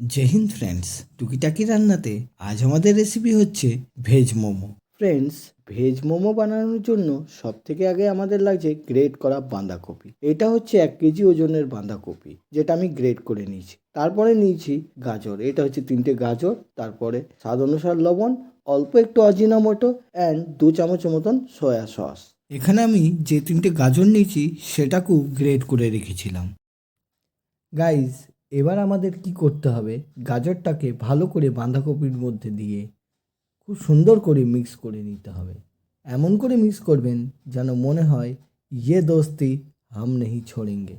জয় Hind friends, টুকিটাকি রান্নাতে আজ আমাদের রেসিপি হচ্ছে veg momo. Friends, veg momo বানানোর জন্য সব থেকে আগে আমাদের লাগছে গ্রেট করা বাঁধাকপি। এটা হচ্ছে 1 কেজি ওজনের বাঁধাকপি, যেটা আমি গ্রেট করে নিয়েছি। তারপরে নিয়েছি গাজর, এটা হচ্ছে 3টে গাজর। তারপরে স্বাদ অনুসার লবণ, অল্প একটু অজিনামোটো অ্যান্ড 2 চামচ মতন সয়া সস। এখানে আমি যে 3টে গাজর নিয়েছি সেটাকেও গ্রেট করে রেখেছিলাম। গাইজ, এবার আমাদের কি করতে হবে, গাজরটাকে ভালো করে বাঁধাকপির মধ্যে দিয়ে খুব সুন্দর করে মিক্স করে নিতে হবে। এমন করে মিক্স করবেন যেন মনে হয় ইয়ে দোস্তি হাম নেহি ছোড়েঙ্গে।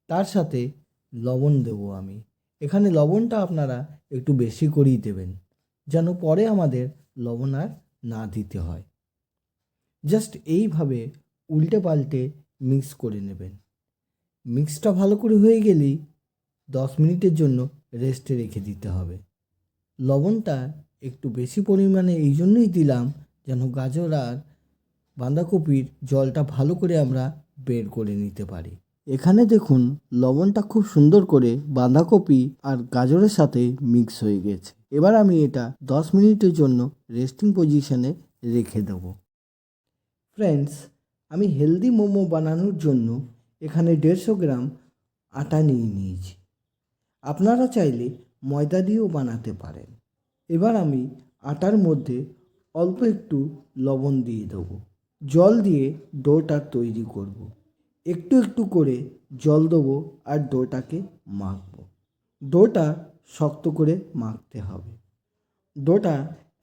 তার সাথে লবণ দেবো আমি। এখানে লবণটা আপনারা একটু বেশি করেই দেবেন, যেন পরে আমাদের লবণ আর না দিতে হয়। জাস্ট এইভাবে উল্টে পাল্টে মিক্স করে নেবেন। মিক্সটা ভালো করে হয়ে গেলেই 10 মিনিটের জন্য রেস্টে রেখে দিতে হবে। লবণটা একটু বেশি পরিমাণে এই জন্যই দিলাম যেন গাজর আর বাঁধাকপির জলটা ভালো করে আমরা বের করে নিতে পারি। এখানে দেখুন, লবণটা খুব সুন্দর করে বাঁধাকপি আর গাজরের সাথে মিক্স হয়ে গেছে। এবার আমি এটা 10 মিনিটের জন্য রেস্টিং পজিশনে রেখে দেব। ফ্রেন্ডস, আমি হেলদি মোমো বানানোর জন্য এখানে 150 গ্রাম আটা নিয়ে নিয়েছি। আপনারা চাইলে ময়দা দিয়েও বানাতে পারেন। এবার আমি আটার মধ্যে অল্প একটু লবণ দিয়ে দেবো। জল দিয়ে ডোটা তৈরি করব। একটু একটু করে জল দেবো আর ডোটাকে মাখবো। ডোটা শক্ত করে মাখতে হবে। ডোটা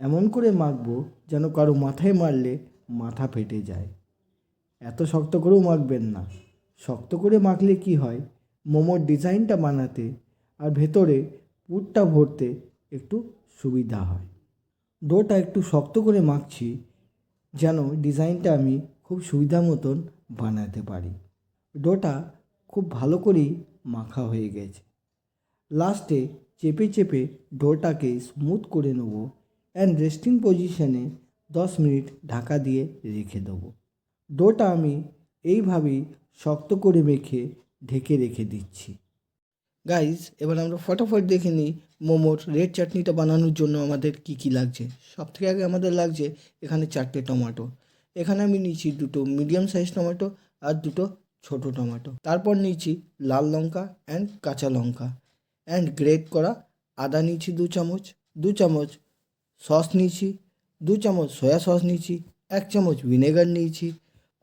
এমন করে মাখবো যেন কারো মাথায় মারলে মাথা ফেটে যায়। এত শক্ত করেও মাখবেন না। শক্ত করে মাখলে কি হয়, মোমোর ডিজাইনটা বানাতে আর ভেতরে পুরটা ভরতে একটু সুবিধা হয়। ডোটা একটু শক্ত করে মাখছি যেন ডিজাইনটা আমি খুব সুবিধা মতন বানাতে পারি। ডোটা খুব ভালো করেই মাখা হয়ে গেছে। লাস্টে চেপে চেপে ডোটাকে স্মুথ করে নেব অ্যান্ড রেস্টিং পজিশনে 10 মিনিট ঢাকা দিয়ে রেখে দেবো। ডোটা আমি এইভাবেই শক্ত করে মেখে ঢেকে রেখে দিচ্ছি। গাইজ, এবার আমরা ফটাফট দেখে নিই মোমোর রেড চাটনিটা বানানোর জন্য আমাদের কি কি লাগছে। সব থেকে আগে আমাদের লাগছে এখানে 4টে টমেটো। এখানে আমি নিয়েছি 2টো মিডিয়াম সাইজ টমেটো আর 2টো ছোটো টমেটো। তারপর নিয়েছি লাল লঙ্কা অ্যান্ড কাঁচা লঙ্কা অ্যান্ড গ্রেট করা আদা নিয়েছি 2 চামচ। 2 চামচ সস নিয়েছি, 2 চামচ সয়া সস নিয়েছি, 1 চামচ ভিনেগার নিয়েছি,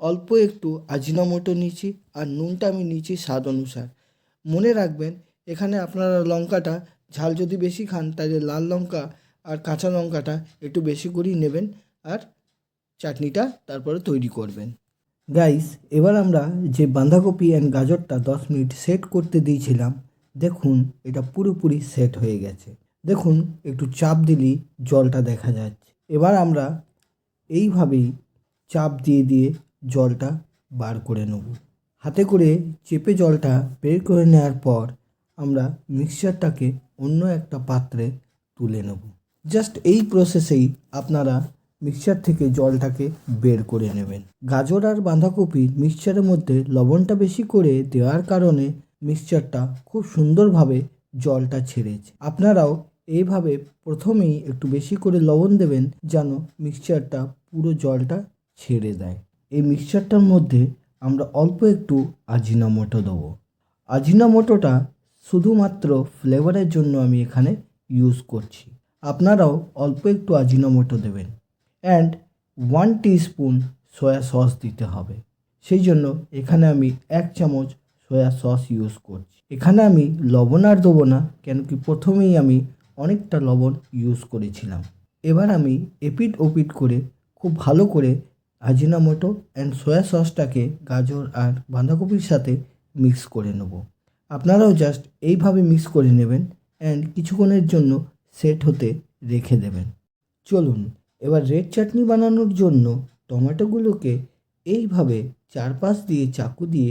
অল্প একটু আজিনামোটো নিয়েছি আর নুনটা আমি নিয়েছি স্বাদ অনুসার। মনে রাখবেন, এখানে আপনারা লঙ্কাটা ঝাল যদি বেশি খান তাহলে লাল লঙ্কা আর কাঁচা লঙ্কাটা একটু বেশি করেই নেবেন আর চাটনিটা তারপরে তৈরি করবেন। গাইস, এবার আমরা যে বাঁধাকপি অ্যান্ড গাজরটা 10 মিনিট সেট করতে দিয়েছিলাম, দেখুন এটা পুরোপুরি সেট হয়ে গেছে। দেখুন, একটু চাপ দিলেই জলটা দেখা যাচ্ছে। এবার আমরা এইভাবেই চাপ দিয়ে দিয়ে জলটা বার করে নেব। হাতে করে চেপে জলটা বের করে নেওয়ার পর আমরা মিক্সচারটাকে অন্য একটা পাত্রে তুলে নেব। জাস্ট এই প্রসেসেই আপনারা মিক্সচার থেকে জলটাকে বের করে নেবেন। গাজর আর বাঁধাকপির মিক্সচারের মধ্যে লবণটা বেশি করে দেওয়ার কারণে মিক্সচারটা খুব সুন্দরভাবে জলটা ছেড়েছে। আপনারাও এইভাবে প্রথমেই একটু বেশি করে লবণ দেবেন যেন মিক্সচারটা পুরো জলটা ছেড়ে দেয়। এই মিক্সচারটার মধ্যে আমরা অল্প একটু আজিনামোটো দেবো। আজিনামোটোটা শুধুমাত্র ফ্লেভারের জন্য আমি এখানে ইউজ করছি। আপনারাও অল্প একটু আজিনামোটো দেবেন অ্যান্ড 1 টিস্পুন সয়া সস দিতে হবে। সেই জন্য এখানে আমি 1 চামচ সয়া সস ইউজ করছি। এখানে আমি লবণ আর দেবো না, কেন কি প্রথমেই আমি অনেকটা লবণ ইউজ করেছিলাম। এবার আমি এপিট ওপিট করে খুব ভালো করে আজিনামোটো অ্যান্ড সয়া সসটাকে গাজর আর বাঁধাকপির সাথে মিক্স করে নেব। আপনারাও জাস্ট এইভাবে মিক্স করে নেবেন অ্যান্ড কিছুক্ষণের জন্য সেট হতে রেখে দেবেন। চলুন, এবার রেড চাটনি বানানোর জন্য টমেটোগুলোকে এইভাবে চারপাশ দিয়ে চাকু দিয়ে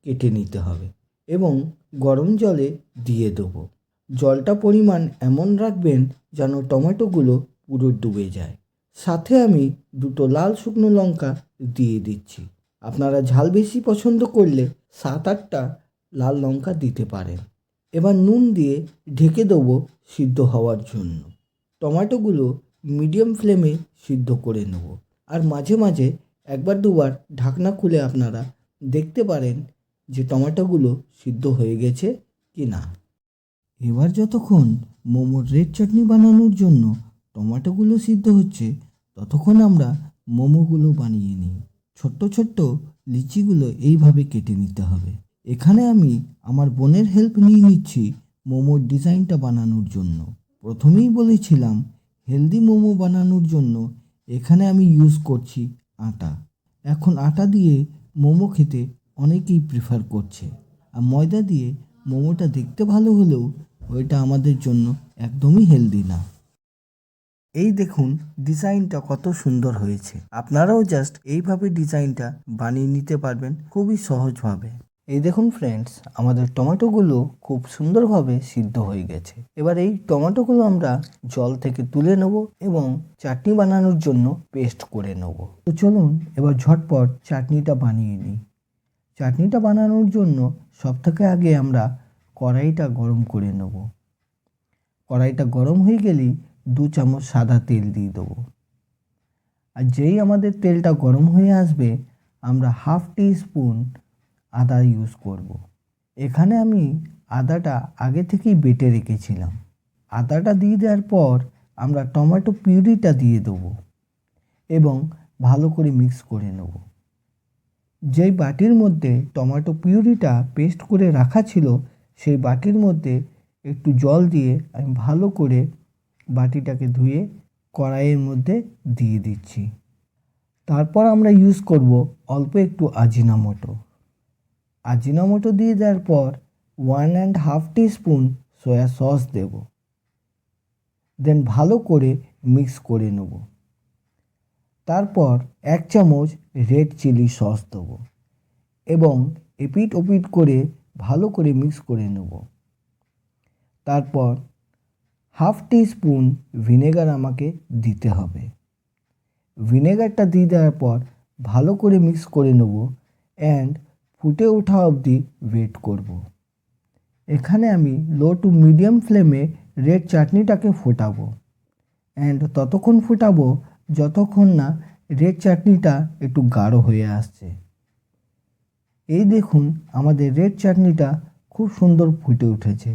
কেটে নিতে হবে এবং গরম জলে দিয়ে দেবো। জলটা পরিমাণ এমন রাখবেন যেন টমেটোগুলো পুরো ডুবে যায়। সাথে আমি 2টো লাল শুকনো লঙ্কা দিয়ে দিচ্ছি। আপনারা ঝাল বেশি পছন্দ করলে 7-8টা লাল লঙ্কা দিতে পারেন। এবার নুন দিয়ে ঢেকে দেবো সিদ্ধ হওয়ার জন্য। টমেটোগুলো মিডিয়াম ফ্লেমে সিদ্ধ করে নেব। আর মাঝে মাঝে একবার দুবার ঢাকনা খুলে আপনারা দেখতে পারেন যে টমেটোগুলো সিদ্ধ হয়ে গেছে কি না। এবার যতক্ষণ মোমোর রেড চাটনি বানানোর জন্য টমেটোগুলো সিদ্ধ হচ্ছে, ততক্ষণ আমরা মোমোগুলো বানিয়ে নিই। ছোট্ট ছোট্ট লিচিগুলো এইভাবে কেটে নিতে হবে। এখানে আমি আমার বোনের হেল্প নিয়ে নিচ্ছি মোমোর ডিজাইনটা বানানোর জন্য। প্রথমেই বলেছিলাম হেলদি মোমো বানানোর জন্য এখানে আমি ইউজ করছি আটা। এখন আটা দিয়ে মোমো খেতে অনেকেই প্রেফার করছে, আর ময়দা দিয়ে মোমোটা দেখতে ভালো হলেও ওইটা আমাদের জন্য একদমই হেলদি না। এই দেখুন ডিজাইনটা কত সুন্দর হয়েছে। আপনারাও জাস্ট এইভাবে ডিজাইনটা বানিয়ে নিতে পারবেন খুবই সহজভাবে। এই দেখুন ফ্রেন্ডস, আমাদের টমেটোগুলো খুব সুন্দরভাবে সিদ্ধ হয়ে গেছে। এবার এই টমেটোগুলো আমরা জল থেকে তুলে নেব এবং চাটনি বানানোর জন্য পেস্ট করে নেব। তো চলুন এবার ঝটপট চাটনিটা বানিয়ে নিই। চাটনিটা বানানোর জন্য সবথেকে আগে আমরা কড়াইটা গরম করে নেব। কড়াইটা গরম হয়ে গেলেই 2 চামচ সাদা তেল দিয়ে দেবো। আর যেই আমাদের তেলটা গরম হয়ে আসবে, আমরা 1/2 টিস্পুন আদা ইউজ করব। এখানে আমি আদাটা আগে থেকেই বেটে রেখেছিলাম। আদাটা দিয়ে দেওয়ার পর আমরা টমেটো পিউরিটা দিয়ে দেবো এবং ভালো করে মিক্স করে নেব। যেই বাটির মধ্যে টমেটো পিউরিটা পেস্ট করে রাখা ছিল, সেই বাটির মধ্যে একটু জল দিয়ে আমি ভালো করে বাটিটাকে ধুয়ে কড়াইয়ের মধ্যে দিয়ে দিচ্ছি। তারপর আমরা ইউজ করব অল্প একটু আজিনামোটো। আজিনামোটো দিয়ে দেওয়ার পর 1.5 টিস্পুন সয়া সস দেব। দেন ভালো করে মিক্স করে নেব। তারপর 1 চামচ রেড চিলি সস দেবো এবং এপিট ওপিট করে ভালো করে মিক্স করে নেব। তারপর 1/2 টিস্পুন ভিনেগার আমাকে দিতে হবে। ভিনেগারটা দিয়ে দেওয়ার পর ভালো করে মিক্স করে নেব অ্যান্ড ফুটে ওঠা অবধি ওয়েট করব। এখানে আমি লো টু মিডিয়াম ফ্লেমে রেড চাটনিটাকে ফোটাবো অ্যান্ড ততক্ষণ ফোটাবো যতক্ষণ না রেড চাটনিটা একটু গাঢ় হয়ে আসছে। এই দেখুন আমাদের রেড চাটনিটা খুব সুন্দর ফুটে উঠেছে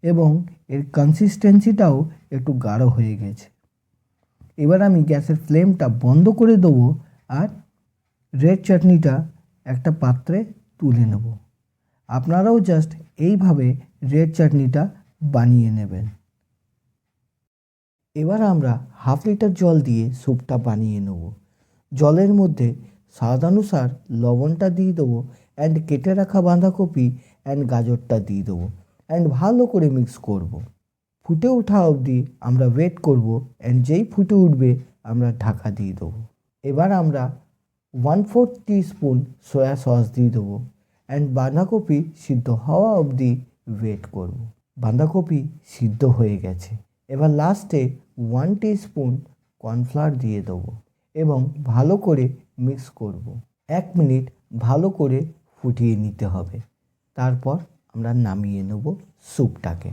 এবং এর কনসিস্টেন্সিটাও একটু গাঢ় হয়ে গেছে। এবার আমি গ্যাসের ফ্লেমটা বন্ধ করে দেবো আর রেড চাটনিটা একটা পাত্রে তুলে নেব। আপনারাও জাস্ট এইভাবে রেড চাটনিটা বানিয়ে নেবেন। এবার আমরা 1/2 লিটার জল দিয়ে স্যুপটা বানিয়ে নেব। জলের মধ্যে স্বাদানুসার লবণটা দিয়ে দেবো অ্যান্ড কেটে রাখা বাঁধাকপি অ্যান্ড গাজরটা দিয়ে দেবো অ্যান্ড ভালো করে মিক্স করব। ফুটে ওঠা অবধি আমরা ওয়েট করব অ্যান্ড যেই ফুটে উঠবে আমরা ঢাকা দিয়ে দেবো। এবার আমরা 1/4 টিস্পুন সয়া সস দিয়ে দেবো অ্যান্ড বাঁধাকপি সিদ্ধ হওয়া অবধি ওয়েট করব। বাঁধাকপি সিদ্ধ হয়ে গেছে। এবার লাস্টে 1 টিস্পুন কর্নফ্লাওয়ার দিয়ে দেবো এবং ভালো করে মিক্স করব। 1 মিনিট ভালো করে ফুটিয়ে নিতে হবে। তারপর আমরা নামিয়ে নেব স্যুপটাকে।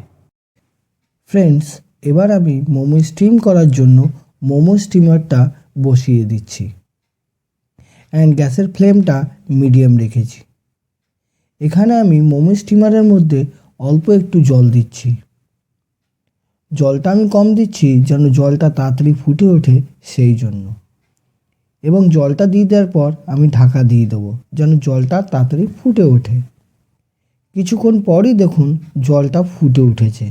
ফ্রেন্ডস, এবার আমি মোমো স্টিম করার জন্য মোমো স্টিমারটা বসিয়ে দিচ্ছি অ্যান্ড গ্যাসের ফ্লেমটা মিডিয়াম রেখেছি। এখানে আমি মোমো স্টিমারের মধ্যে অল্প একটু জল দিচ্ছি। জলটা আমি কম দিচ্ছি যেন জলটা তাড়াতাড়ি ফুটে ওঠে সেই জন্য, এবং জলটা দিয়ে দেওয়ার পর আমি ঢাকা দিয়ে দেবো যেন জলটা তাড়াতাড়ি ফুটে ওঠে। কিছুক্ষণ পরই দেখুন জলটা ফুটে উঠেছে।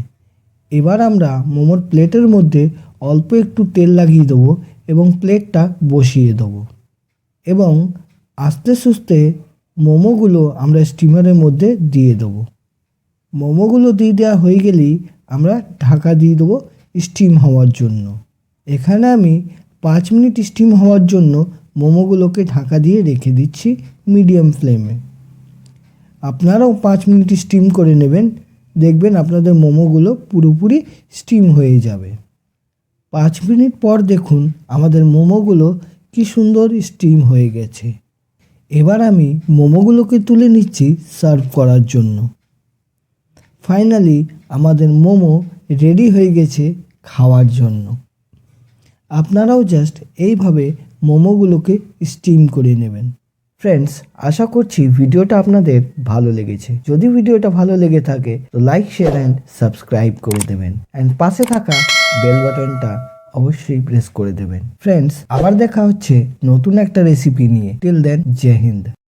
এবার আমরা মোমোর প্লেটের মধ্যে অল্প একটু তেল লাগিয়ে দেবো এবং প্লেটটা বসিয়ে দেবো এবং আস্তে সুস্তে মোমোগুলো আমরা স্টিমারের মধ্যে দিয়ে দেবো। মোমোগুলো দিয়ে দেওয়া হয়ে গেলেই আমরা ঢাকা দিয়ে দেবো স্টিম হওয়ার জন্য। এখানে আমি 5 মিনিট স্টিম হওয়ার জন্য মোমোগুলোকে ঢাকা দিয়ে রেখে দিচ্ছি মিডিয়াম ফ্লেমে। আপনারাও 5 মিনিট স্টিম করে নেবেন, দেখবেন আপনাদের মোমোগুলো পুরোপুরি স্টিম হয়ে যাবে। 5 মিনিট পর দেখুন আমাদের মোমোগুলো কি সুন্দর স্টিম হয়ে গেছে। এবার আমি মোমোগুলোকে তুলে নিচ্ছি সার্ভ করার জন্য। ফাইনালি আমাদের মোমো রেডি হয়ে গেছে খাওয়ার জন্য। আপনারাও জাস্ট এইভাবে মোমোগুলোকে স্টিম করে নেবেন। ফ্রেন্ডস, আশা করছি ভিডিওটা আপনাদের ভালো লেগেছে। যদি ভিডিওটা ভালো লেগে থাকে তো লাইক, শেয়ার অ্যান্ড সাবস্ক্রাইব করে দেবেন অ্যান্ড পাশে থাকা বেল বাটনটা অবশ্যই প্রেস করে দেবেন। ফ্রেন্ডস, আবার দেখা হচ্ছে নতুন একটা রেসিপি নিয়ে। টিল দেন, জয় হিন্দ।